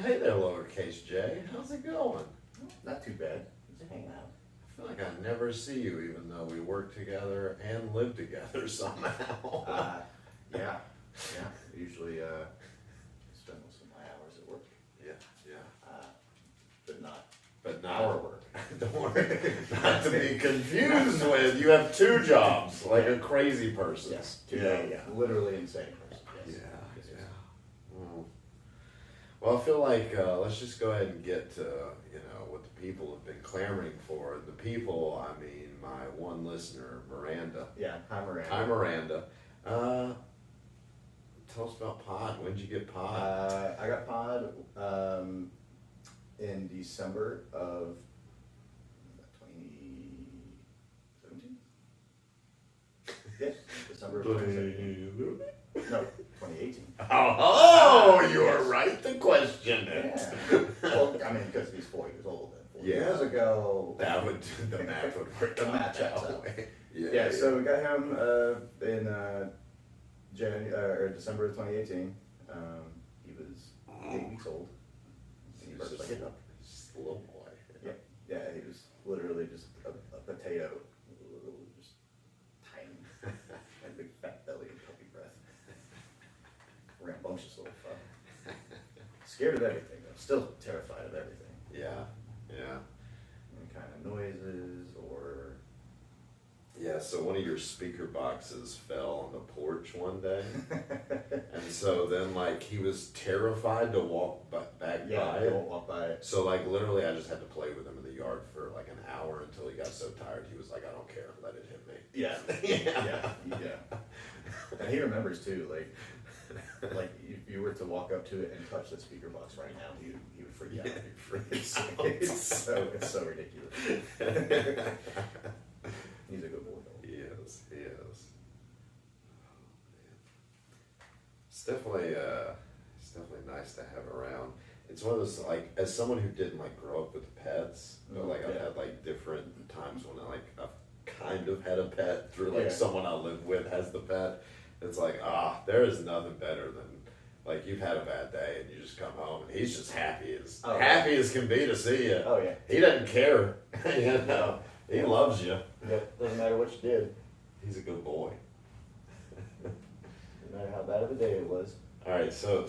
Hey there, lowercase J. How's it going? Not too bad. Just hanging out. I feel like I never see you, even though we work together and live together somehow. Yeah. Usually spend most of my hours at work, Yeah. but not But not our work. Don't worry. Not to be confused with. You have two jobs, like a crazy person. Yes. Yeah. Literally insane person. Yes. Yeah. Yes. Well, I feel like let's just go ahead and get to what the people have been clamoring for. The people, I mean, my one listener, Miranda. Yeah. Hi, Miranda. Hi, Miranda. Tell us about Pod. When did you get Pod? I got Pod in December of 2017. Yes, December of 2017. No, 2018. Oh, you are right to question it. Yeah. Well, I mean, because he's 4 years old. And 4 years ago, the math would work. The math checks that out. way. Yeah. So we got him in December of 2018. He was 8 weeks old. And he burst like a duck. Just a little boy. Yeah, he was literally just a potato, just tiny, and big fat belly and puppy breath. Rambunctious little fuck. Scared of everything though. Still terrified of everything. Yeah. Any kind of noises or. Yeah, so one of your speaker boxes fell on the porch one day. And so then, he was terrified to walk back by Yeah, it. don't walk by it. So, literally, I just had to play with him in the yard for, an hour until he got so tired, he was like, I don't care, let it hit me. Yeah. Yeah. And he remembers, too, if you were to walk up to it and touch the speaker box right now, he would freak out. It's so ridiculous. He's a good boy, though. He is. It's definitely nice to have around. It's one of those, as someone who didn't, grow up with pets, but, I've had, different times when I've kind of had a pet through, someone I live with has the pet. It's there is nothing better than, you've had a bad day and you just come home and he's just happy as can be to see you. Oh, yeah. He doesn't care. He loves you. Yeah, doesn't matter what you did. He's a good boy. No matter how bad of a day it was. All right, so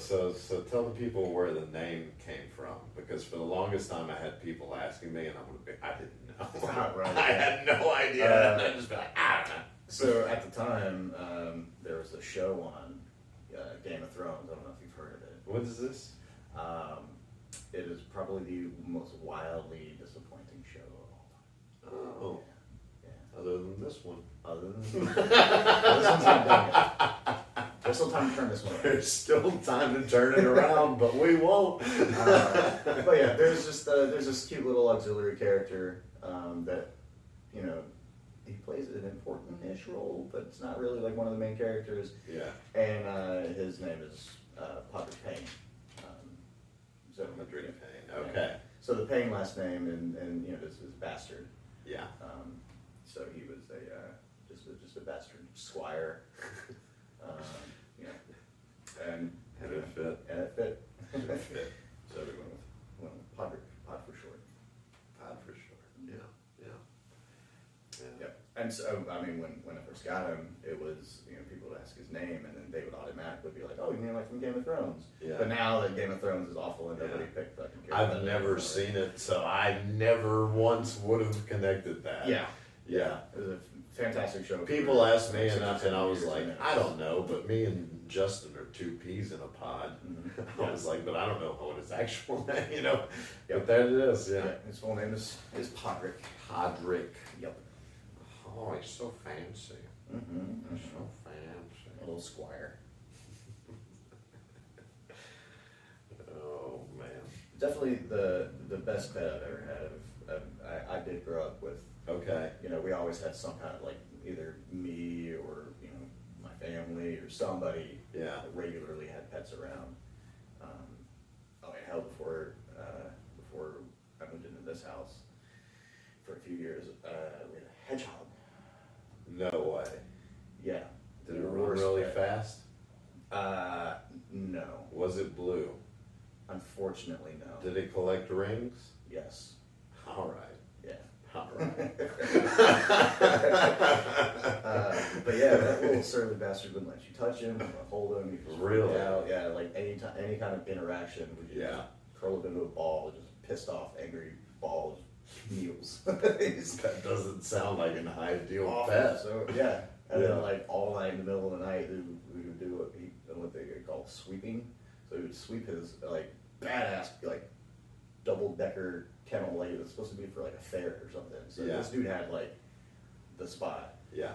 tell the people where the name came from, because for the longest time I had people asking me, and I didn't know. Right. I had no idea. I just been like, I don't know. So at the time, there was a show on Game of Thrones. I don't know if you've heard of it. What is this? It is probably the most wildly disappointing show of all time. Oh. Yeah. Other than this one. Other than this one's not done yet. There's still time to turn this one around. There's still time to turn it around, but we won't. But yeah, there's this cute little auxiliary character that, he plays an important-ish role, but it's not really one of the main characters. Yeah. And his name is Padre Payne. Madrid Payne. Okay. Yeah. So the Payne last name and is bastard. Yeah. So he was just a bastard squire. And it fit. And it fit. It fit. So we went with Pod for short. Pod for short. Yeah. Yep. And so when I first got him, it was people would ask his name, and then they would automatically be like, "Oh, you mean from Game of Thrones?" Yeah. But now that Game of Thrones is awful and nobody picked fucking. I've never seen it, so I never once would have connected that. Yeah. It was a fantastic show. People asked me, and I was like, I don't know, but me and Justin are two peas in a pod. Mm-hmm. I was like, but I don't know what his actual name, But Yep. there it is, yeah. His full name is Podrick. Podrick. Yep. Oh, he's so fancy. Mm-hmm. So fancy. A little squire. Oh, man. Definitely the best pet I've ever had. I did grow up with. Okay. We always had some kind of either me or my family or somebody. Yeah. That regularly had pets around. Hell, before I moved into this house for a few years, we had a hedgehog. No way. Yeah. Did it run really fast? No. Was it blue? Unfortunately, no. Did it collect rings? Yes. All right. Yeah. All right. But yeah, that little surly bastard wouldn't let you touch him, hold him. You just Really? out. Yeah, like any kind of interaction, would you Yeah. just curl up into a ball, just pissed off, angry ball, Meals. That doesn't sound like an ideal Awful. pet. So yeah, and Yeah. then like all night in the middle of the night, we would do what they call sweeping. So he would sweep his like badass like double decker kennel, like it was supposed to be for like a fair or something. So Yeah. this dude had like the spot, Yeah.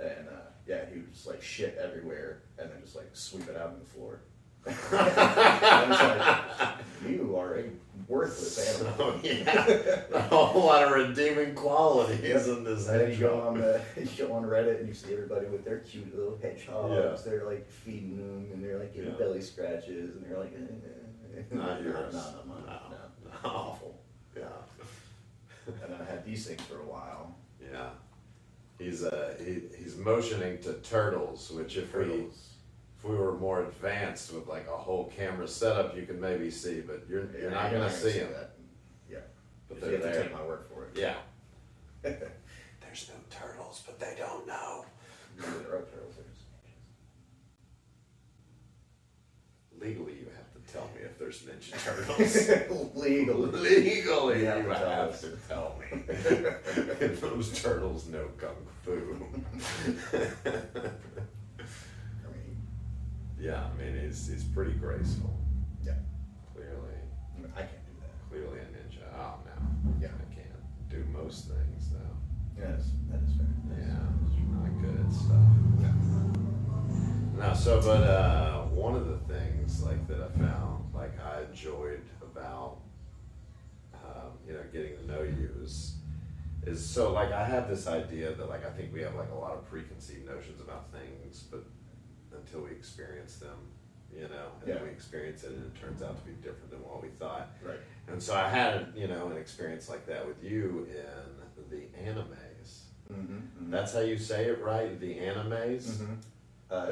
and yeah, he would just like shit everywhere, and then just like sweep it out on the floor. I was like, you are a worthless animal. So, yeah, a whole lot of redeeming qualities in this And then you go hedgehog. on Reddit and you see everybody with their cute little hedgehogs. Yeah. They're like feeding them and they're like getting Yeah. belly scratches and they're like, Not yours. No, mine. No. No. Awful. Yeah. And then I had these things for a while. Yeah. He's motioning to turtles, which if we were more advanced with like a whole camera setup, you can maybe see, but you're not gonna see them. That. Yeah. But You they're have to there. take my word for it. Yeah. There's no turtles, but they don't know. There are turtles. Legally, you have to tell me if there's Ninja Turtles. Legally. Legally, You you have to tell have us. to tell me if those turtles know kung fu. I mean, Yeah, I mean he's pretty graceful. yeah. Clearly, I can't do that. clearly a ninja. Oh no, Yeah. I can't do most things though. Yes, that is fair. Yeah, not good at stuff. No, so but one of the things like that I found like I enjoyed about getting to know you is so like I have this idea that like I think we have like a lot of preconceived notions about things, but until we experience them, and then we experience it and it turns out to be different than what we thought. Right. And so I had an experience like that with you in the animes. Mm-hmm, mm-hmm. That's how you say it, right? The animes. Mm-hmm.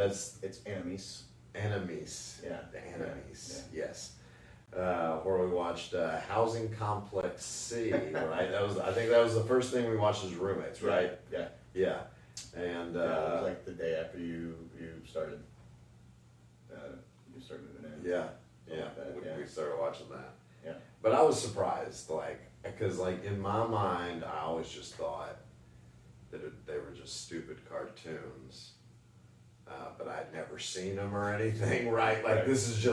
It's enemies. Enemies. Yeah. The enemies. Yeah. Yes. Where we watched Housing Complex C, right? I think that was the first thing we watched as roommates, right? Yeah. Yeah. And It was like the day after you started. You started moving in. yeah, Something like that, yeah. we started watching that. Yeah. But I was surprised, because in my mind, I always just thought that they were just stupid cartoons. But I'd never seen them or anything, right? Like Right. this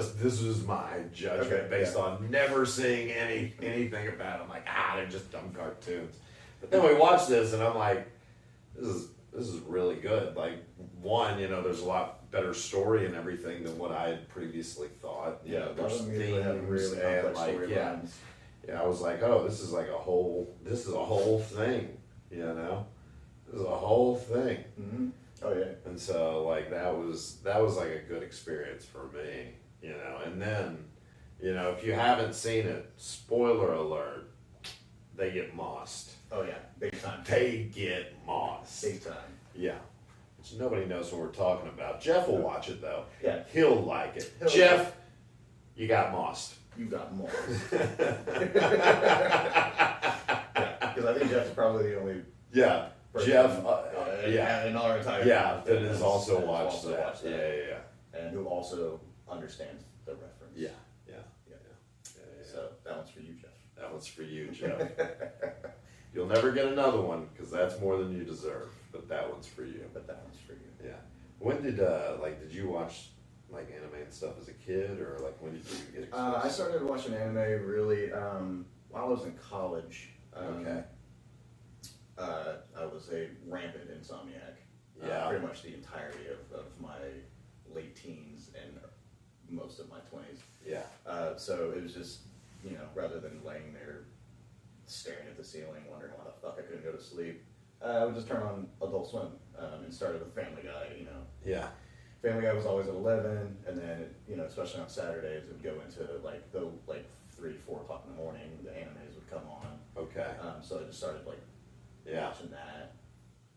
was my judgment Okay, based yeah. on never seeing anything about them. Like, they're just dumb cartoons. But then we watched this and I'm like, this is really good. Like one, there's a lot better story and everything than what I had previously thought. Yeah. A lot There's of them usually have really and complex storylines. yeah, I was like, oh, this is a whole thing, This is a whole thing. Mm-hmm. Oh yeah. And so like that was like a good experience for me, and then, if you haven't seen it, spoiler alert, they get mossed. Oh yeah. Big time. They get mossed. Big time. Yeah. Which nobody knows what we're talking about. Jeff will watch it though. Yeah. He'll like it. He'll Jeff, like you got mossed. You got more. Yeah. Because I think Jeff's probably the only. Yeah. person, Jeff, in our entire that family has that's also watched watched that. that. Yeah. And who also understands the reference. Yeah. So that one's for you, Jeff. That one's for you, Jeff. You'll never get another one because that's more than you deserve. But that one's for you. But that one's for you. Yeah. When did did you watch like anime and stuff as a kid, or like when did you get exposed? I started watching anime really while I was in college. Okay. I was a rampant insomniac. Yeah. Pretty much the entirety of my late teens and most of my 20s. Yeah. So it was just, rather than laying there staring at the ceiling, wondering why the fuck I couldn't go to sleep, I would just turn on Adult Swim and started with Family Guy, Yeah. Family Guy was always at 11, and then, especially on Saturdays, it would go into like 3, 4 o'clock in the morning, the animes would come on. Okay. So I just started Yeah. watching that,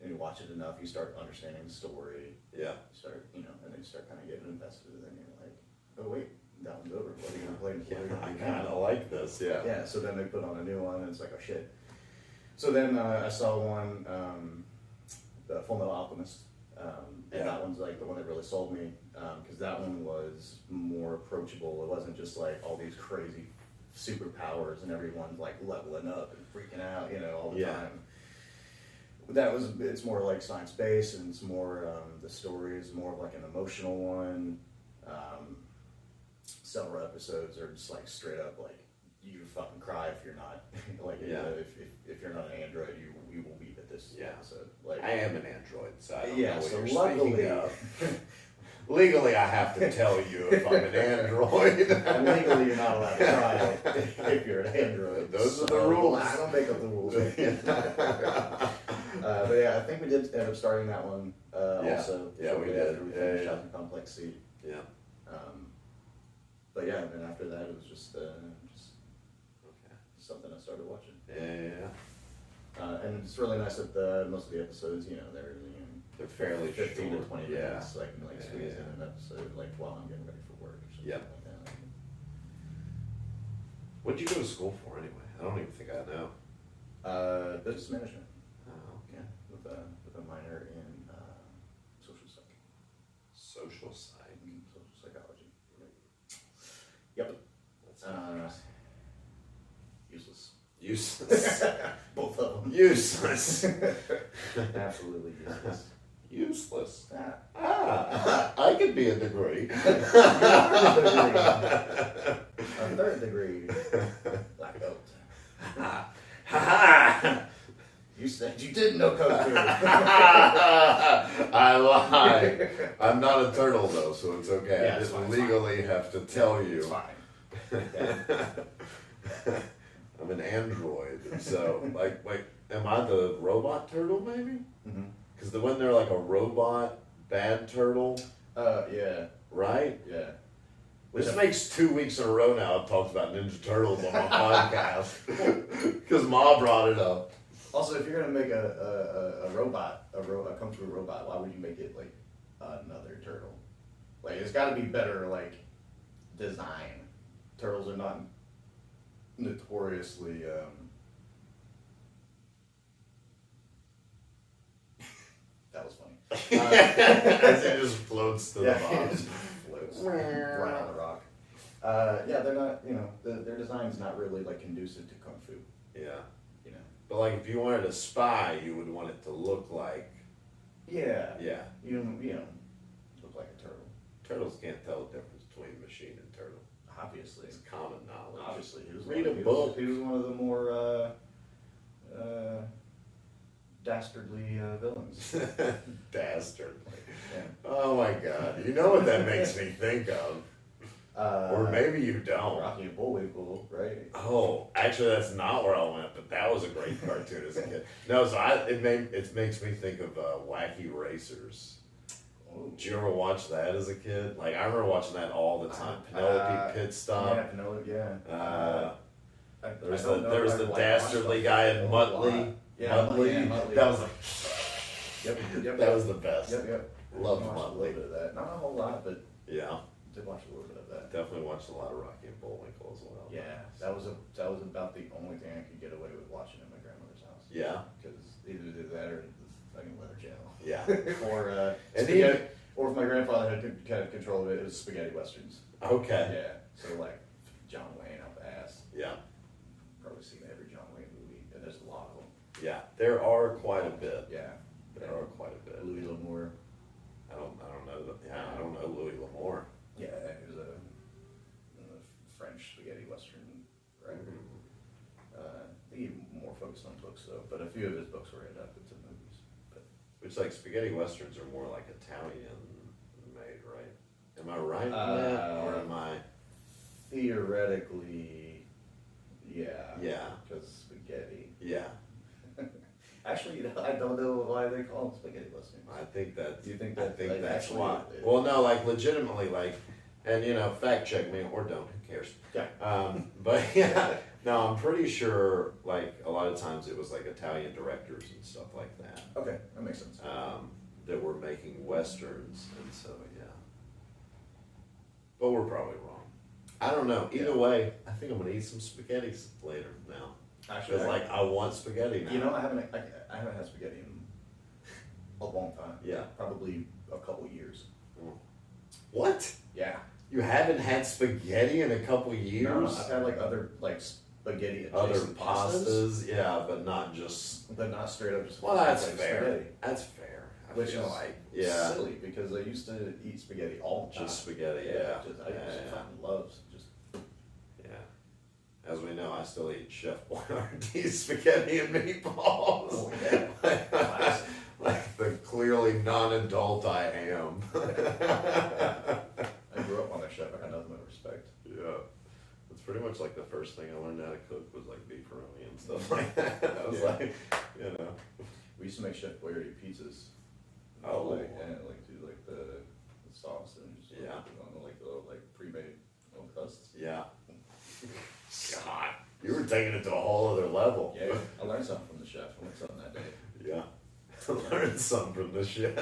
and you watch it enough, you start understanding the story, Yeah. and then you start kind of getting invested, and then you're like, oh wait, that one's over, what are you gonna playing the player. I kind of like this, yeah. Yeah, so then they put on a new one, and it's like, oh shit. So then I saw one, the Full Metal Alchemist, and that one's like the one that really sold me, because that one was more approachable. It wasn't just like all these crazy superpowers and everyone's like leveling up and freaking out, you know, all the time. It's more like science based, and it's more, the story is more of like an emotional one. Several episodes are just like straight up like, you fucking cry if you're not like if you're not an android, you will weep at this episode. Like, I am an android, so I don't know what you're speaking of. Legally, I have to tell you if I'm an android. And legally, you're not allowed to cry if you're an android. Those are the rules. I don't make up the rules. But yeah, I think we did end up starting that one also. Yeah, we did. After we finished out the Complex C. Yeah. But yeah, and then after that, it was just something I started watching. Yeah. And it's really nice that most of the episodes, you know, they're fairly 15 short. to 20 minutes, so I can like squeeze in an episode like while I'm getting ready for work or something like that. What'd you go to school for anyway? I don't even think I know. Business management. Oh, okay. Yeah, with a minor in social psych. Social psych. Social psychology. Yep. That's useless. Useless. Both of them. Useless. Absolutely useless. Useless. I could be a degree. A third degree. Black belt. You said you didn't know Kung Fu. I lied. I'm not a turtle though, so it's okay. Yeah, I just fine, legally have to tell you. It's fine. Yeah. I'm an android, so like, am I the robot turtle maybe? Because when they're like a robot bad turtle. Yeah. Right? Yeah. This makes 2 weeks in a row now I've talked about Ninja Turtles on my podcast. Because Ma brought it up. Also, if you're gonna make a robot, a Kung Fu robot, why would you make it like another turtle? Like, it's got to be better, like, design. Turtles are not notoriously. That was funny. As it just floats to the bottom. It just floats right on the rock. Yeah, they're not. You know, their design's not really like conducive to Kung Fu. Yeah. You know. But like, if you wanted to spy, you would want it to look like. Yeah. Yeah. You know, look like a turtle. Turtles can't tell the difference between machine and turtle. Obviously. It's common knowledge. Obviously, he was Read a book. He was one of the more dastardly villains. Dastardly. Yeah. Oh my God! You know what that makes me think of, or maybe you don't. Rocky and Bullwinkle, right? Oh, actually, that's not where I went, but that was a great cartoon as a kid. No, so it makes me think of Wacky Racers. Oh. Did you ever watch that as a kid? Like, I remember watching that all the time. Penelope Pitstop. Yeah, Penelope. Yeah. There was the dastardly guy in Muttley. Yeah, Muttley. Muttley. That was Yep. that was the best. Yep. Loved watched a Muttley. little bit of that. Not a whole lot, but Yeah. did watch a little bit of that. Definitely watched a lot of Rocky and Bullwinkle as well. Yeah, that was about the only thing I could get away with watching at my grandmother's house. Yeah. Because either did that or the fucking Weather Channel. Yeah. Or And spaghetti, or if my grandfather had kind of control of it, it was spaghetti westerns. Okay. Yeah, so like John Wayne out the ass. Yeah. Probably seen every John Wayne movie, and there's a lot of them. Yeah. There are quite a bit. Yeah. There are quite a bit. Louis L'Amour. I don't know. I don't know Louis L'Amour. Yeah, he was a French spaghetti western writer. I think he more focused on books though, but a few of his books were adapted to movies. But Which, like, spaghetti westerns are more like Italian made, right? Am I right in that, or am I? Theoretically, yeah. Yeah. Because spaghetti. Yeah. Actually, I don't know why they call them spaghetti westerns. I think that. Do you think I that? think like, that's actually, why. Well, no, like legitimately, like, and fact check me or don't. Who cares? Yeah. But yeah, no, I'm pretty sure. Like a lot of times, it was like Italian directors and stuff like that. Okay, that makes sense. That were making westerns, and so yeah. But we're probably wrong. I don't know. Either way, I think I'm gonna eat some spaghetti later now. Actually, Because like I want spaghetti now. you know, I haven't had spaghetti in a long time. Yeah. Probably a couple years. What? Yeah. You haven't had spaghetti in a couple years? No, I've had like other like spaghetti Other adjacent pastas, yeah, but not just. but not straight up just. Well, that's like fair. Spaghetti. That's fair. I Which feel is like silly because I used to eat spaghetti all the time. just spaghetti. Yeah, I just fucking love just. Yeah. As we know, I still eat Chef Boyardee's spaghetti and meatballs. Oh, yeah. like the clearly non-adult I am. I grew up on that chef. I had nothing but respect. Yeah. It's pretty much like the first thing I learned how to cook was like beefaroni and stuff like that. I was like, you know. We used to make Chef Boyardee pizzas. Oh. And like do like the sauce and just Yeah. on the like little like pre-made little crusts. Yeah. God, you were taking it to a whole other level. Yeah, I learned something from the chef. I learned something that day. Yeah. I learned something from the chef.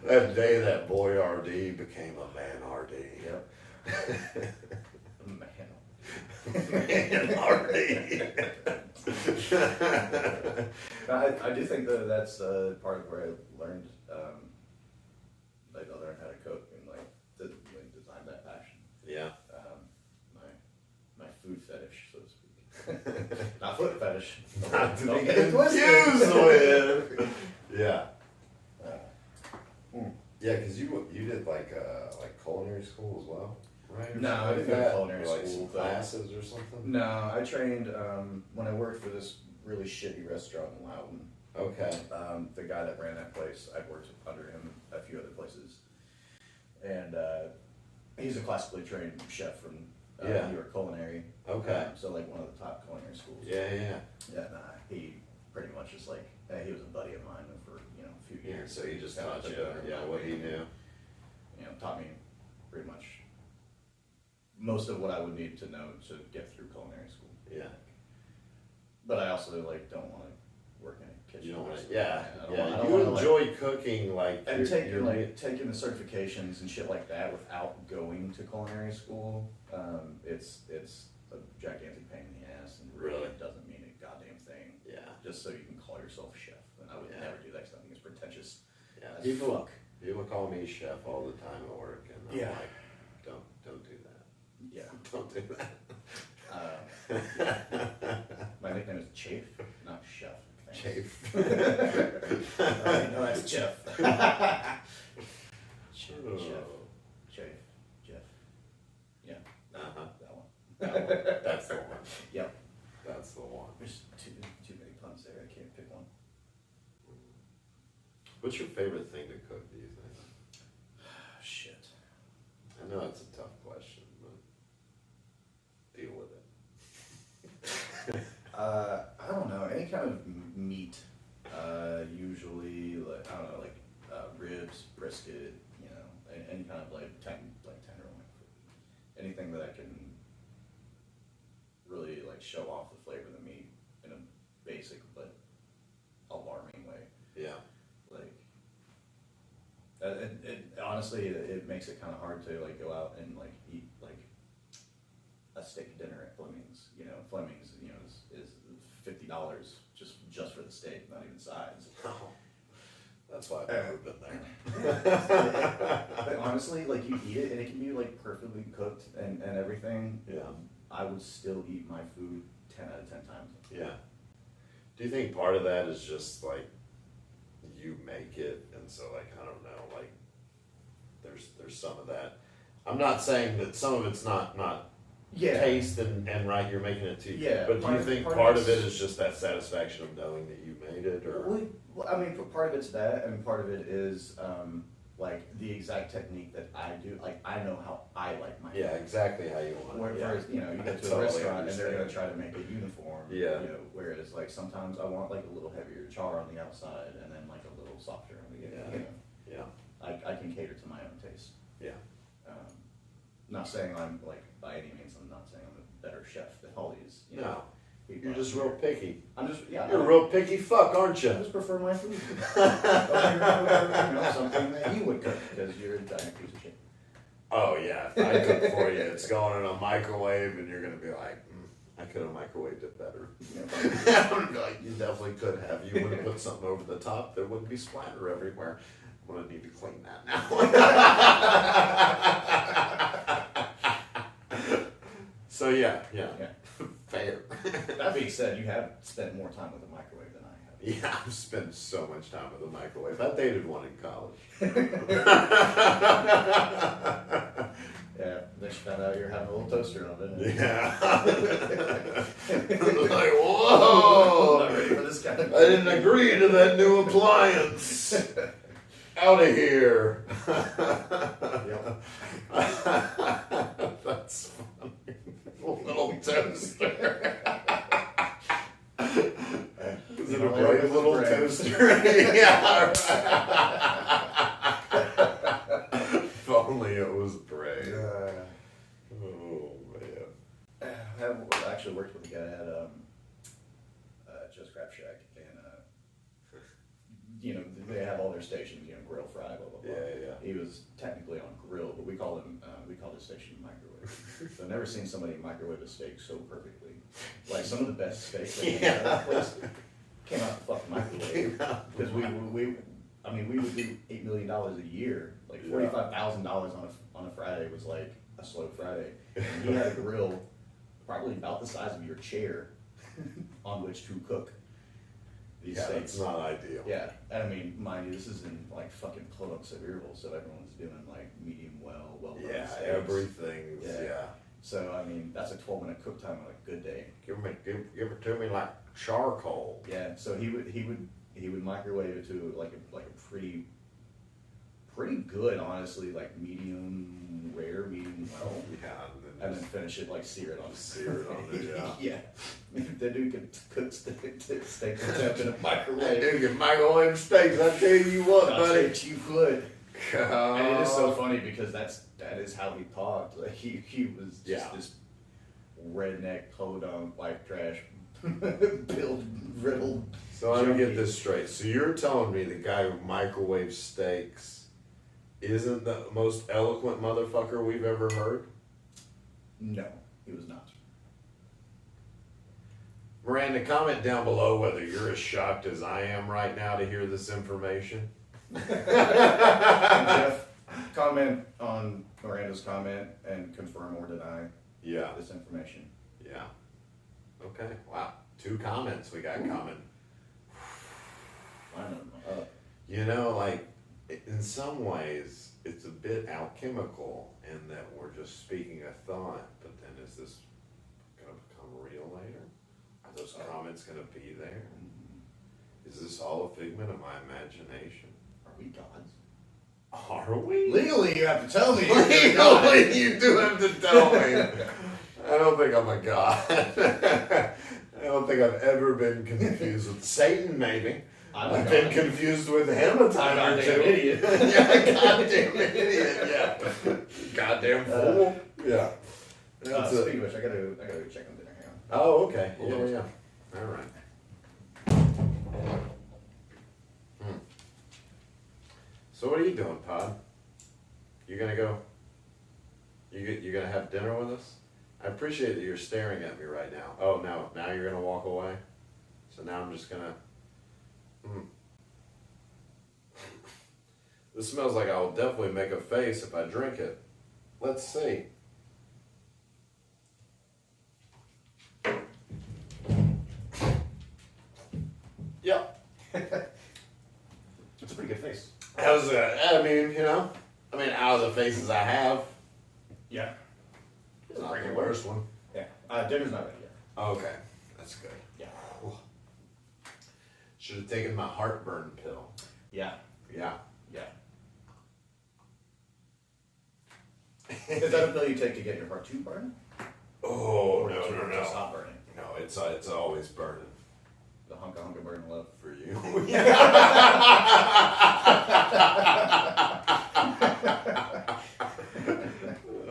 That day that Boyardee became a Manardee. Yep. Man. Manardee. I do think that that's part of where I learned, like I learned how to cook and like design that passion. Yeah. My food fetish, so to speak. Not foot fetish. Not to Don't be get it twisted. confused with. Yeah. Yeah, because you did like culinary school as well, right? Or No, something I like didn't go to that? culinary Or, like, school, some but- classes or something. No, I trained when I worked for this really shitty restaurant in Loudon. Okay. The guy that ran that place, I'd worked under him a few other places, and he's a classically trained chef from Yeah. New York Culinary. Okay. So like one of the top culinary schools. Yeah. And he pretty much just like he was a buddy of mine for a few Yeah. years. So he just Kinda taught took you, over my what he brain. knew. Taught me pretty much most of what I would need to know to get through culinary school. Yeah. But I also like don't want to work in a kitchen. You don't want to. I Yeah. don't Yeah. wanna- I don't You wanna, like- enjoy cooking, like And you're- taking you're- taking the certifications and shit like that without going to culinary school, it's a gigantic pain in the ass and really Really? doesn't mean a goddamn thing. Yeah. Just so you can call yourself chef, and I would Yeah. never do that because I think it's pretentious. Yeah. As People fuck. call me chef all the time at work, and I'm Yeah. like, don't do that. Yeah. Don't do that. My nickname is Chafe, not Chef. Thanks. Chafe. No, that's Jeff. Chef. Oh. Chafe. Jeff. Yeah. Uh-huh. That one. That one. That's the one. Yep. That's the one. There's too many puns there. I can't pick one. What's your favorite thing to cook, do you think? Shit. I know it's a tough question, but deal with it. I don't know. Any kind of meat. Usually, like I don't know, like ribs, brisket. Any kind of like tenderloin. Anything that I can really like show off the flavor of the meat in a basic but alarming way. Yeah. Like, honestly, it makes it kind of hard to like go out and like eat like a steak dinner at Fleming's. Fleming's is $50 just for the steak, not even sides. Oh, that's why I've never been there. But honestly, like you eat it and it can be like perfectly cooked and everything. Yeah. I would still eat my food 10 out of 10 times. Yeah. Do you think part of that is just like you make it, and so like I don't know, like there's some of that. I'm not saying that some of it's not Yeah. taste and right, you're making it too. Yeah, But do you part think of part of it it's- is just that satisfaction of knowing that you made it, or? Well, I mean, part of it's that, and part of it is like the exact technique that I do. Like I know how I like my Yeah, exactly how you want it. Whereas, Yeah. you go to Totally a restaurant and they're understand. gonna try to make it uniform. Yeah. Whereas like sometimes I want like a little heavier char on the outside and then like a little softer on the Yeah. Yeah. I can cater to my own taste. Yeah. Not saying I'm like by any means I'm not saying I'm a better chef than all these. No. people You're out just there. real picky. I'm just You're a real picky fuck, aren't I you? just prefer my food. Something that you would cook because you're a giant piece of shit. Oh yeah, if I cook for you, it's going in a microwave, and you're gonna be like, I could have microwaved it better. I'm gonna be like, you definitely could have. You would have put something over the top. There wouldn't be splatter everywhere. I'm gonna need to clean that now. So yeah. Fair. That being said, you have spent more time with a microwave than I have. Yeah, I've spent so much time with a microwave. I dated one in college. Yeah, then she found out you're having a little toaster on, didn't you? Yeah. I was like, whoa! Not ready for this kind of I didn't agree to that new appliance. Out of here. Yep. That's funny. Little toaster. Is it a bright little toaster? Yeah. If only it was bright. Oh man. I actually worked with a guy at Just Crab Shack, and they have all their stations, grill, fry, blah blah blah. Yeah. He was technically on grill, but we called his station microwave. So I've never seen somebody microwave a steak so perfectly. Like some of the best steaks that came out of that place came out the fucking microwave. Because we would do $8 million a year. Like $45,000 on a Friday was like a slow Friday. And he had a grill probably about the size of your chair on which to cook these steaks. That's not ideal. Yeah, and I mean, mind you, this is in like fucking Clodagh Sevierville, so everyone's doing like medium well done steaks. Everything's So I mean, that's a 12-minute cook time on a good day. Give it to me like charcoal. Yeah, so he would microwave it to like a pretty good, honestly, like medium rare, medium well. Yeah, And then finish it like sear it on it. Yeah. Yeah. The dude could cook steak in a I microwave. do get microwave steaks. I tell you what, I'll buddy. bet you would. God. And it is so funny because that is how he talked. Like he was just this redneck, podunk, white trash, riddled. So let me get this straight. So you're telling me the guy who microwaves steaks isn't the most eloquent motherfucker we've ever heard? No, he was not. Miranda, comment down below whether you're as shocked as I am right now to hear this information. And Jeff, comment on Miranda's comment and confirm or deny this information. Yeah. Okay. Wow. 2 comments we got coming. Like, in some ways, it's a bit alchemical in that we're just speaking a thought, but then is this going to become real later? Are those comments going to be there? Is this all a figment of my imagination? Are we gods? Are we? Legally, you have to tell me. Legally, you do have to tell me. I don't think I'm a god. I don't think I've ever been confused with Satan, maybe. I've been confused with him a time or two. Idiot. Goddamn idiot, yeah. Goddamn fool. Yeah. Speaking of which, I gotta go check on dinner. Hang on. Oh, okay. Yeah. All right. So what are you doing, Pod? You gonna go? You gonna have dinner with us? I appreciate that you're staring at me right now. Oh, now you're gonna walk away? So now I'm just gonna... This smells like I will definitely make a face if I drink it. Let's see. Yep. It's a pretty good face. How's that? I mean, out of the faces I have, Yeah. it's not the worst one. Yeah. Dinner's not ready yet. Okay, that's good. Yeah. Should have taken my heartburn pill. Yeah. Yeah. Yeah. Is that a pill you take to get your heart to burn? Oh, Or no. to stop burning? No, it's always burning The hunka burn love. for you.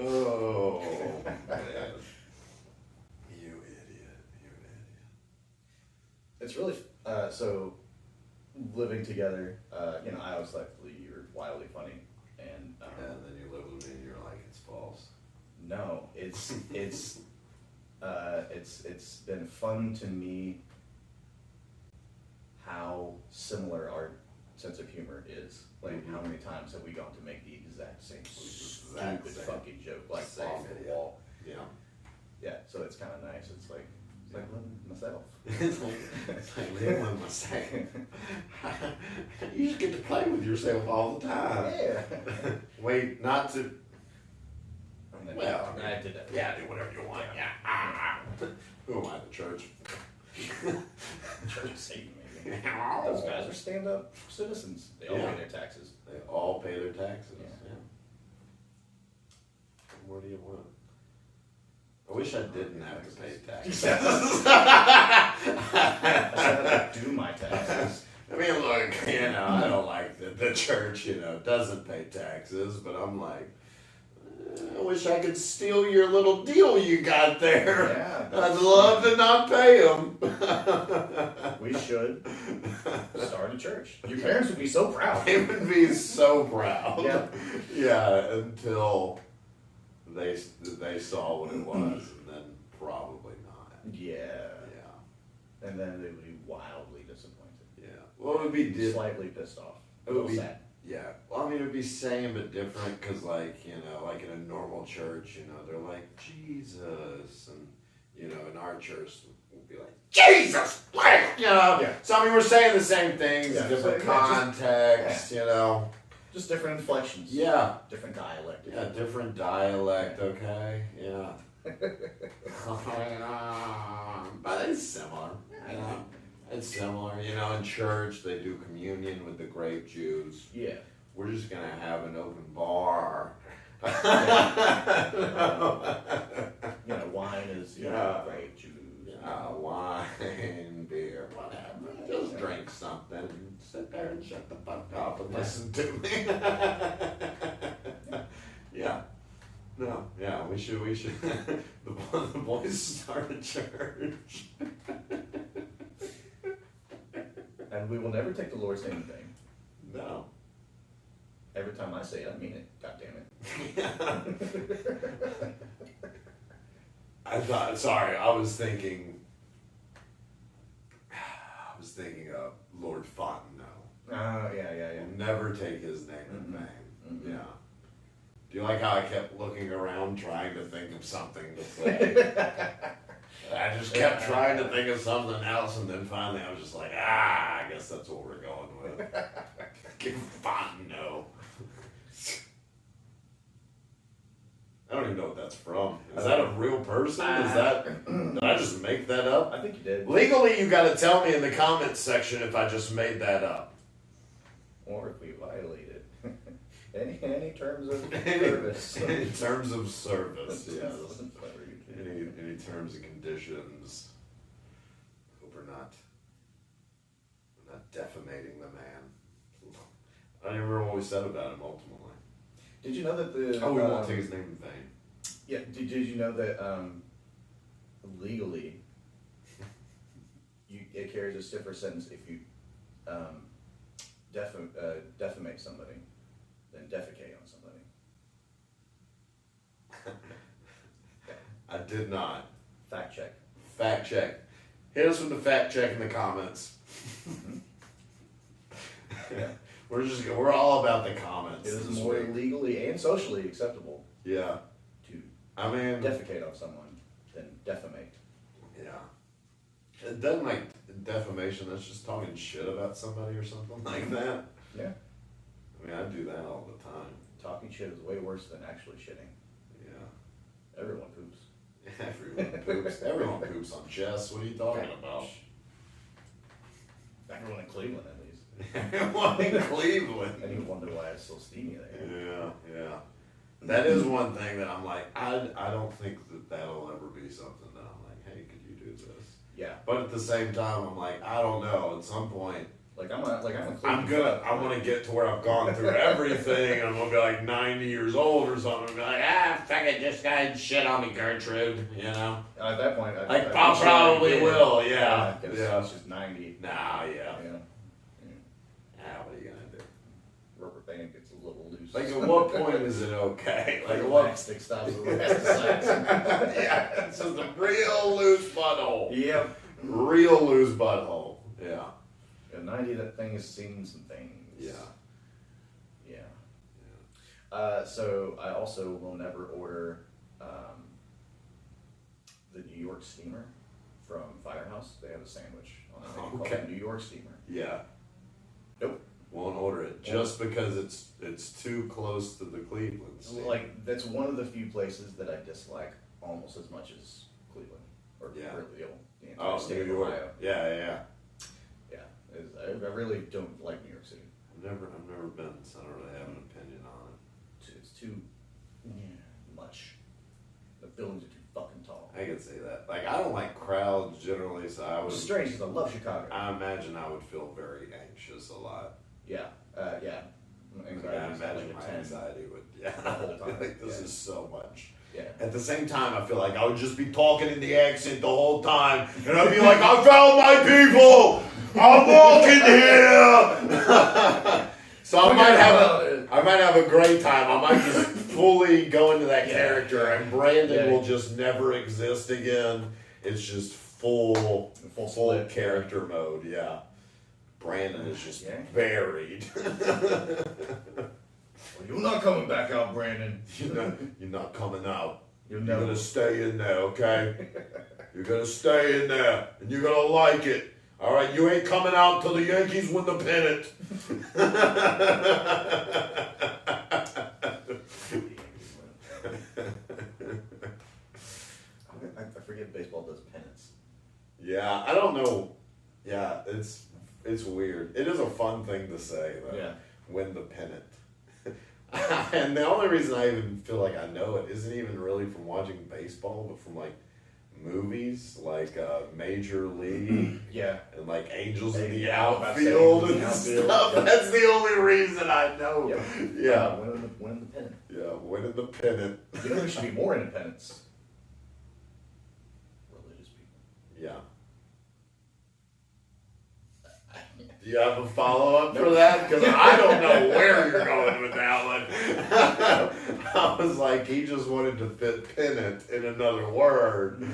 Oh, man. You idiot. It's really, so living together, I always thought you were wildly funny. And And then you live with me and you're like, it's No, it's been fun to me how similar our sense of humor is. Like, how many times have we gone to make the exact same stupid fucking joke, like off the wall? Yeah. Yeah, so it's kind of nice. It's like living myself. It's like living with myself. You just get to play with yourself all the time. Yeah. Wait, not to. Well, I did that. Yeah, do whatever you want. Yeah. Who am I, the church? Church of Satan, maybe. Those guys are stand-up citizens. They all pay their taxes. They all pay their taxes. Yeah. What more do you want? I wish I didn't have to pay taxes. I do my taxes. I mean, look, I don't like that the church, doesn't pay taxes, but I'm like, I wish I could steal your little deal you got there. Yeah, I'd love to not pay them. We should start a church. Your parents would be so proud. They would be so proud. Yeah. Yeah, until they saw what it was, and then probably not. Yeah. Yeah. And then they would be wildly disappointed. Yeah. Well, it would be Slightly pissed off. It would A be little sad. Yeah. Well, I mean, it would be same but different because, like in a normal church, they're like Jesus, and in our church we'll be like Jesus, Yeah. So I mean, we're saying the same things, Yeah, different so, context, Just different inflections. Yeah. Different dialect. Yeah, different dialect. Okay. Yeah. But it's similar. It's similar. In church they do communion with the grape juice. Yeah. We're just gonna have an open bar. Wine is grape juice. Wine, beer, whatever. Just drink something and sit there and shut the fuck up and listen to me. Yeah. No, yeah, we should. The boys start a church. And we will never take the Lord's name in vain. No. Every time I say it, I mean it. God damn it. I was thinking of Lord Fontenot. Oh, yeah. Never take his name in vain. Mm-hmm. Yeah. Do you like how I kept looking around trying to think of something to say? I just kept trying to think of something else, and then finally I was just like, I guess that's what we're going with. Give Fontenot. I don't even know what that's from. Is that a real person? Did I just make that up? I think you did. Legally, you gotta tell me in the comments section if I just made that up. Or if we violated any terms of service. In terms of service, yes. Any terms and conditions. Hope we're not defamating the man. I don't even remember what we said about him ultimately. Did you know that the... we won't take his name in vain. Yeah, did you know that legally it carries a stiffer sentence if you defamate somebody than defecate on somebody? I did not. Fact check. Fact check. Hit us with the fact check in the comments. Yeah. We're all about the comments. It is more legally and socially acceptable to defecate on someone than defamate. Yeah. It doesn't like defamation, that's just talking shit about somebody or something like that. Yeah. I mean, I do that all the time. Talking shit is way worse than actually shitting. Yeah. Everyone poops. Everyone poops. Everyone poops on Jess. What are you talking about? Everyone in Cleveland, at least. Everyone in Cleveland. And you wonder why it's so steamy there. Yeah. That is one thing that I'm like, I don't think that'll ever be something that I'm like, hey, could you do this? Yeah. But at the same time, I'm like, I don't know. At some point, I'm a Cleveland. I want to get to where I've gone through everything. I'm gonna be like 90 years old or something. And be like, fuck it, just go ahead and shit on me, Gertrude. At that point, I probably will. Yeah. She's 90. Nah. Yeah. Yeah. What are you gonna do? Rubber band gets a little loose shoes. Like, at what point is it okay? Like, Like what? elastic stops the elasticized. Yeah, it's just a real loose butthole. Yep. Real loose butthole. Yeah. At 90, that thing has seen some things. Yeah. Yeah. So I also will never order the New York steamer from Firehouse. They have a sandwich on the menu called the New York steamer. Yeah. Nope. Won't order it just because it's too close to the Cleveland scene. Like, that's one of the few places that I dislike almost as much as Cleveland or Yeah. the entire state New of York. Ohio. Yeah. I really don't like New York City. I've never been, so I don't really have an opinion on it. It's too much. The buildings are too fucking tall. I could say that. Like, I don't like crowds generally, so I Which would. is strange because I love Chicago. I imagine I would feel very anxious a lot. Yeah. Anxiety I is like imagine a my 10 anxiety would. the whole Yeah. time. Like, this Yeah. is so much. Yeah. At the same time, I feel like I would just be talking in the accent the whole time, and I'd be like, "I found my people. I'm walking here." So I might have a great time. I might just fully go into that character, and Brandon will just never exist again. It's just full split. character mode. Yeah, Brandon is just buried. Well, you're not coming back out, Brandon. You're not coming out. You're gonna stay in there, okay? You're gonna stay in there, and you're gonna like it. All right, you ain't coming out till the Yankees win the pennant. I forget baseball does pennants. Yeah, I don't know. Yeah, it's weird. It is a fun thing to say, though. Yeah. Win the pennant. And the only reason I even feel like I know it isn't even really from watching baseball, but from like movies like Major League, and like Angels in the Outfield and stuff. Yep. That's the only reason I know. Yep. Yeah, Winning the pennant. yeah, winning the pennant. You know there should be more independents? Religious people. Yeah. Do you have a follow-up for that? Because I don't know where you're going with that one. I was like, he just wanted to fit pennant in another word,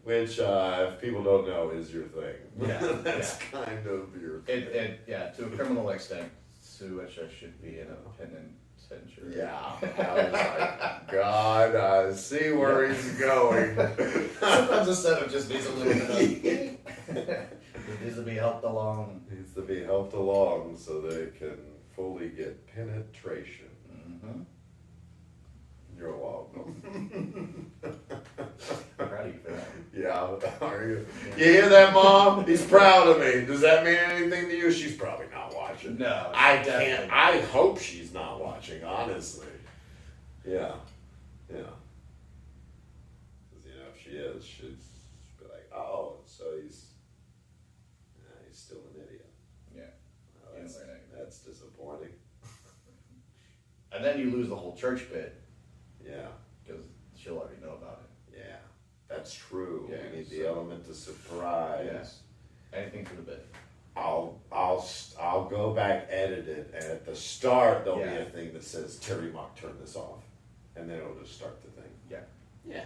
which, if people don't know, is your thing. Yeah, That's kind of your thing. To a criminal extent, to which I should be in a penitentiary. Yeah. I was like, God, I see where he's going. Sometimes a setup just needs a little bit of... It needs to be helped along. Needs to be helped along so they can fully get penetration. Mm-hmm. You're welcome. I'm proud of you for that. Yeah, are you? You hear that, Mom? He's proud of me. Does that mean anything to you? She's probably not watching. No. I can't. I hope she's not watching, honestly. Yeah. Because, if she is, she'd be like, oh, so he's still an idiot. Yeah. Well, that's disappointing. And then you lose the whole church bit. Yeah. Because she'll already know about it. Yeah. That's true. Yeah, We need the element of surprise. Yeah. Anything for the bit. I'll go back, edit it, and at the start there'll be Yeah. a thing that says Terry Mock turn this off, and then it'll just start the thing. Yeah. Yeah.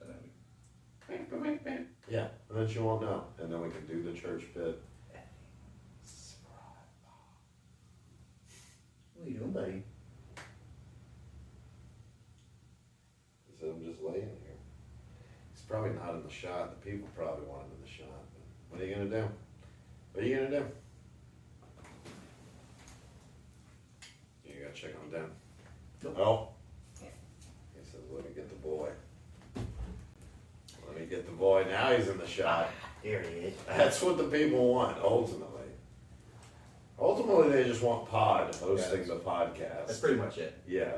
And then Yeah, and then she won't know, and then we can do the church bit. what are you doing, buddy? So I'm just laying here. He's probably not in the shot. The people probably want him in the shot. But what are you gonna do? What are you gonna do? You gotta check on down. Nope. Oh. He says, let me get the boy. Let me get the boy. Now he's in the shot. Here he is. That's what the people want, ultimately. Ultimately, they just want Pod hosting the podcast. That's pretty much it. Yeah.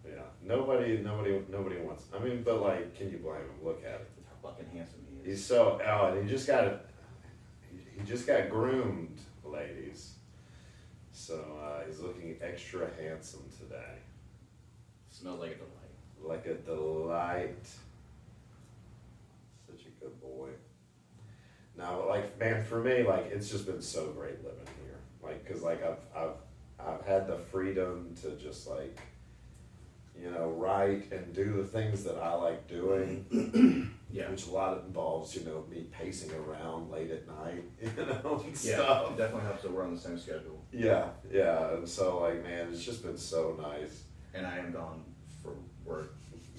Yeah. Nobody wants. I mean, but like, can you blame him? Look at it. How fucking handsome he is. He's so. Oh, and he just got groomed, ladies. So he's looking extra handsome today. Smells like a delight. Like a delight. Such a good boy. Now, like, man, for me, like, it's just been so great living here. Like, cause like I've had the freedom to just like, you know, write and do the things that I like doing. Yeah. Which a lot involves, you know, me pacing around late at night, you know, and Yeah, stuff. it definitely helps that we're on the same schedule. Yeah, yeah. And so, like, man, it's just been so nice. And I am gone for work.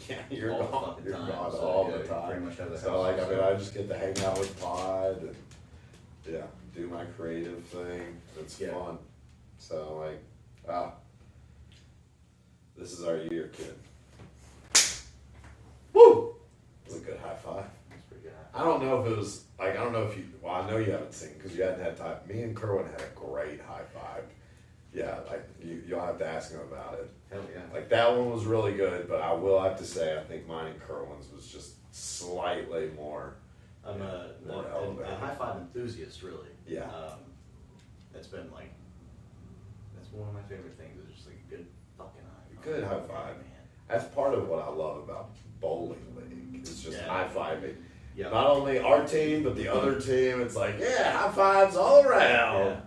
Yeah, you're all gone. the You're time, gone so, all yeah, the you time. pretty much have the So, house like, I mean, yourself. I just get to hang out with Pod and, yeah, do my creative thing. It's fun. So, like, this is our year, kid. Woo! It was a good high five. That's pretty good. I don't know if it was, like, I don't know if you, well, I know you haven't seen because you hadn't had time. Me and Kerwin had a great high five. Yeah, like, you'll have to ask him about it. Hell yeah. Like, that one was really good, but I will have to say, I think mine and Kerwin's was just slightly more. I'm more a elevated. high five enthusiast, really. Yeah. It's been like, that's one of my favorite things. Is just like a good fucking high five. Good high five. Man. That's part of what I love about bowling league. It's just Yeah. high fiving. Yeah. Not only our team, but the other team. It's like, yeah, high fives all around. Yeah.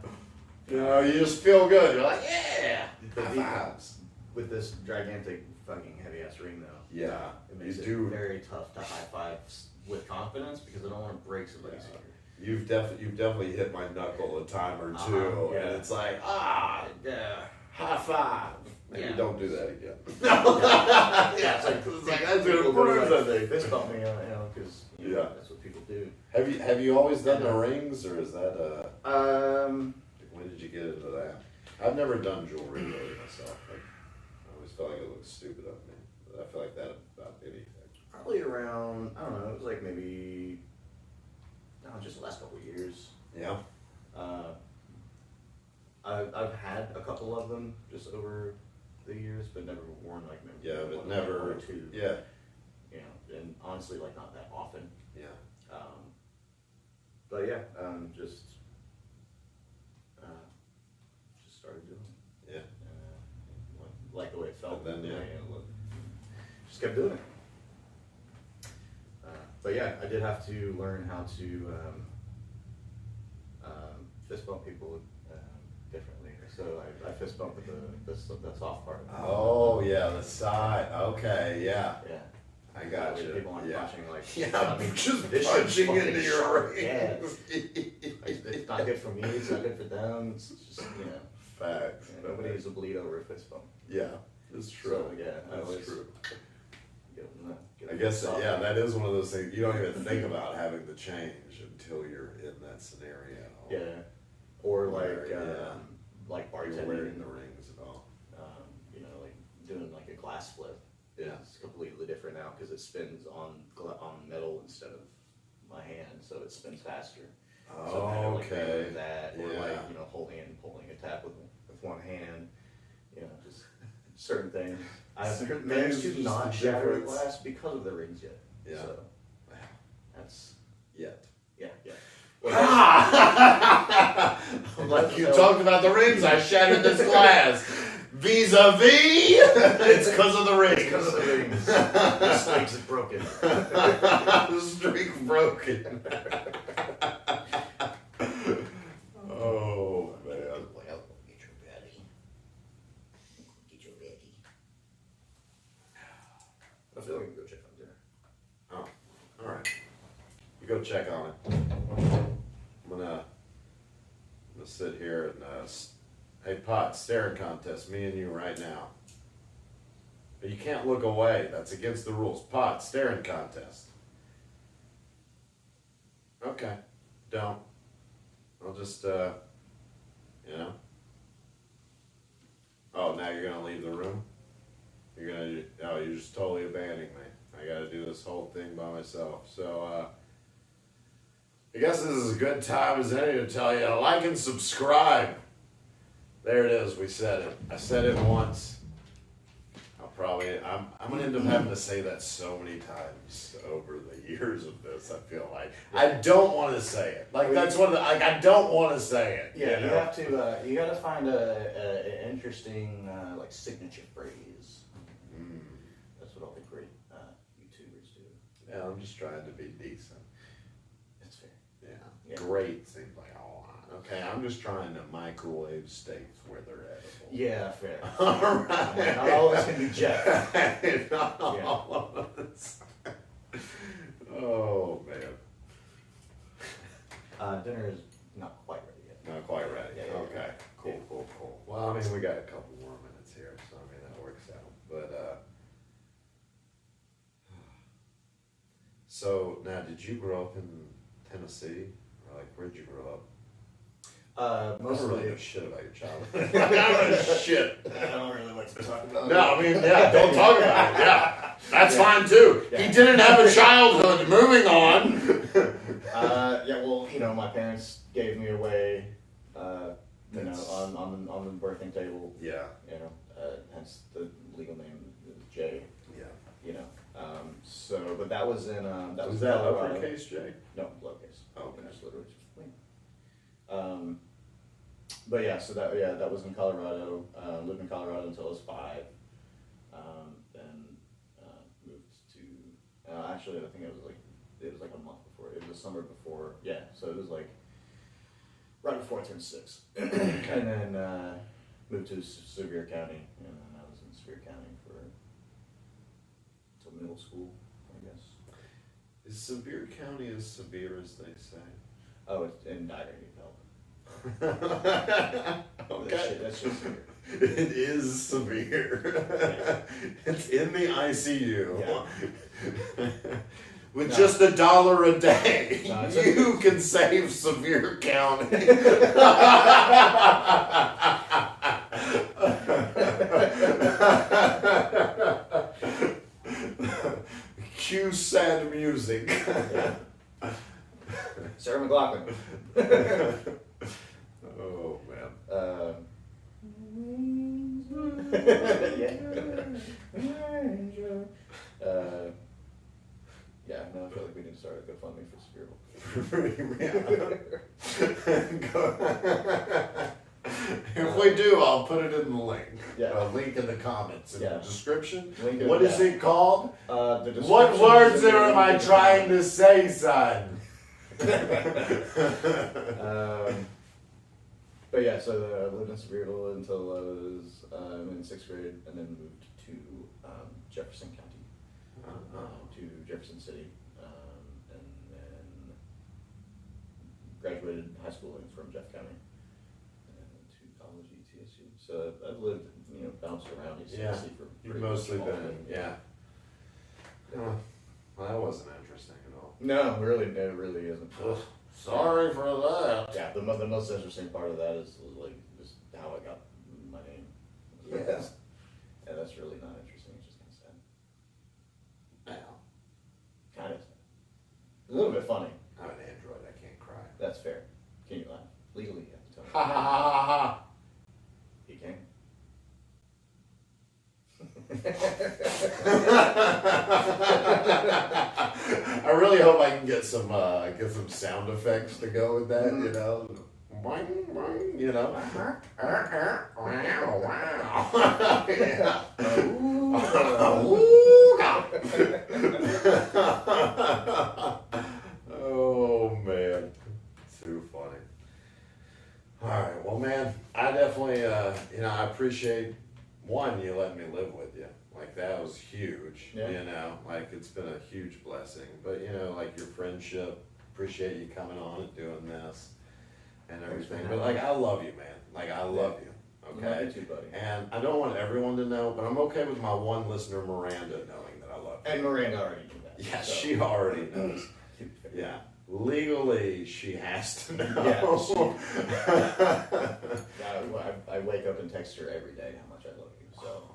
You know, you just feel good. You're like, yeah, The high people- fives. With this gigantic fucking heavy ass ring, though. Yeah, It you makes it do. very tough to high five with confidence because I don't want to break somebody's Yeah. finger. You've definitely hit my knuckle a time or two, Yeah. and it's like, Yeah. high five. Maybe Yeah. don't do that again. Yeah, it's like that's people what do, it like, I think. fist bump me, you know, because Yeah. that's what people do. Have you always done the rings, or is that when did you get into that? I've never done jewelry really myself. Like, I always felt like it looked stupid on me. But I feel like that about anything. Probably around, I don't know, it was like maybe, just the last couple of years. Yeah. I've had a couple of them just over the years, but never worn like maybe Yeah, but one never. or two. Yeah. You know, and honestly, like not that often. Yeah. But yeah, just started doing it. Yeah. Like the way it felt. And then, yeah. Just kept doing it. But yeah, I did have to learn how to fist bump people differently. So I fist bump with the soft part. Oh yeah, the side. Okay, yeah. Yeah. I got you. People aren't Yeah. punching like. Yeah, I mean, just this punching shit's fucking into your sharp. rings. Yeah. Like, it's not good for me. It's not good for them. It's just Facts. nobody needs to bleed over a fist bump. Yeah, it's true. So, yeah, I That's always true. get I them guess soft. yeah, that is one of those things you don't even think about having to change until you're in that scenario. Yeah. Or like Yeah. like You're bartending. wearing the rings and all. Like doing like a glass flip. Yeah. It's completely different now because it spins on metal instead of my hand, so it spins faster. So kind of like Okay. doing that, or Yeah. like holding and pulling a tap with one hand. Just certain things. I've Certain managed things, to just not the shatter a difference. glass because of the rings yet. Yeah. So that's Yet. yeah. Like you talked about the rings, I shattered this glass. Vis-a-vis, it's because of the rings. Because of the rings. The streaks is broken. The streak broken. Oh man. Well, get your baddie. Get your baddie. I feel like we can go check on dinner. Oh, all right. You go check on it. I'm gonna sit here and hey Pot, staring contest, me and you right now. But you can't look away. That's against the rules. Pot, staring contest. Okay. Don't. I'll just Oh, now you're gonna leave the room? You're just totally abandoning me. I gotta do this whole thing by myself. So I guess this is as good time as any to tell you to like and subscribe. There it is. We said it. I said it once. I'm gonna end up having to say that so many times over the years of this. I feel like I don't want to say it. Like that's one of the I don't want to say it. Yeah, you you know? have to. You got to find an interesting like signature phrase. That's what all the great YouTubers do. Yeah, I'm just trying to be decent. That's fair. Yeah. Yeah. Great seems like a lot. Okay, I'm just trying to microwave steaks where they're edible. Yeah, fair. All right. Not all of us can be Jeff. Not all of us. Oh man. Dinner is not quite ready yet. Not quite ready. Yeah, yeah, Okay. yeah. Cool, cool, cool. Well, I mean, we got a couple more minutes here, so I mean that works out. But so now, did you grow up in Tennessee, or like where'd you grow up? I don't Mostly. really know shit about your childhood. I don't know shit. I don't really like to talk about No, I mean, yeah, don't talk about it. Yeah, that's Yeah. fine too. Yeah. He didn't have a childhood. Moving on. Yeah, well, my parents gave me away, on the birthing table, Yeah, hence the legal name Jay, yeah. So, but that was in, that was Was that Colorado. uppercase, Jay? No, lowercase. Okay. Just literally just wing. But yeah, so that was in Colorado. Lived in Colorado until I was 5. Then moved to. Actually, I think it was like a month before. It was the summer before. Yeah, so it was like right before I turned 6. And then moved to Sevier County, and then I was in Sevier County until middle school, I guess. Is Sevier County as severe as they say? Oh, it's in dire need help. Okay. That's just severe. It is severe. It's in the ICU. Yeah. With No. just $1 a day, No, it's you can save Sevier County. Cue sad music. Yeah. Sarah McLaughlin. Oh man. Yeah, no, I feel like we need to start a GoFundMe for Severe. If we do, I'll put it in the link. Yeah. A link in the comments in Yeah. the description. Link in- What is yeah. it called? The description What is words in the am I link. trying to say, son? But yeah, so I lived in Sevierville until I was in 6th grade, and then moved to Jefferson County, to Jefferson City, and then graduated high school from Jeff County, and went to college at ETSU. So I've lived, bounced around East Yeah, Tennessee for You've pretty mostly much all been, of it. yeah. Well, that wasn't interesting at all. No, really, it really isn't. Sorry for that. Yeah, the most interesting part of that is like just how I got my name. Yeah. Yeah, that's really not interesting. It's just kind of sad. Now, Kind of sad. A little bit funny. I'm an android. I can't cry. That's fair. Can you laugh? Legally, you have to tell me. Ha ha ha ha ha. You can. I really hope I can get some sound effects to go with that, you know. Boing, boing, you know. Wow, wow. Yeah. Oh man, too funny. All right, well, man, I definitely, I appreciate you letting me live with you. Like that was huge. Yeah. Like it's been a huge blessing. But like your friendship, appreciate you coming on and doing this and everything. But like I love you, man. Like I love you. Okay. Love you too, buddy. And I don't want everyone to know, but I'm okay with my one listener, Miranda, knowing that I love you. And Miranda already knew that. Yeah, so. she already knows. Yeah. Legally, she has to know. Yeah, I wake up and text her every day how much I love you. So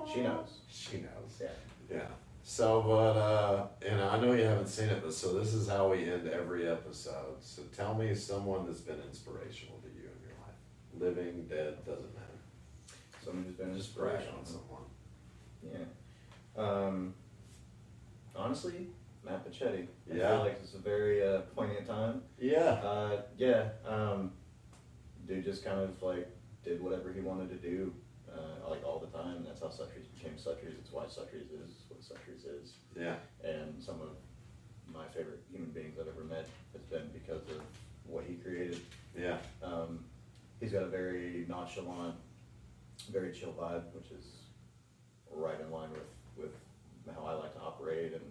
yeah, she knows. She knows. Yeah. Yeah. So, but, I know you haven't seen it, but so this is how we end every episode. So tell me someone that's been inspirational to you in your life. Living, dead, doesn't matter. Someone who's been Just brag inspirational. on someone. Yeah. Honestly, Matt Pachetti. I Yeah. feel like it's a very poignant time. Yeah. Dude just kind of like did whatever he wanted to do, like all the time. That's how Suttrie's became Suttrie's. It's why Suttrie's is what Suttrie's is. Yeah. And some of my favorite human beings I've ever met has been because of what he created. Yeah. He's got a very nonchalant, very chill vibe, which is right in line with how I like to operate, and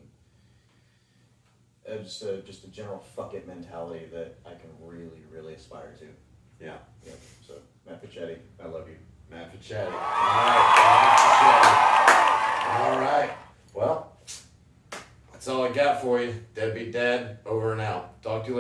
just a general fuck it mentality that I can really, really aspire to. Yeah. Yeah. So Matt Pichetti, I love you. Matt Pichetti. All right. Matt Pichetti. All right. Well, that's all I got for you. Deadbeat Dad, over and out. Talk to you later.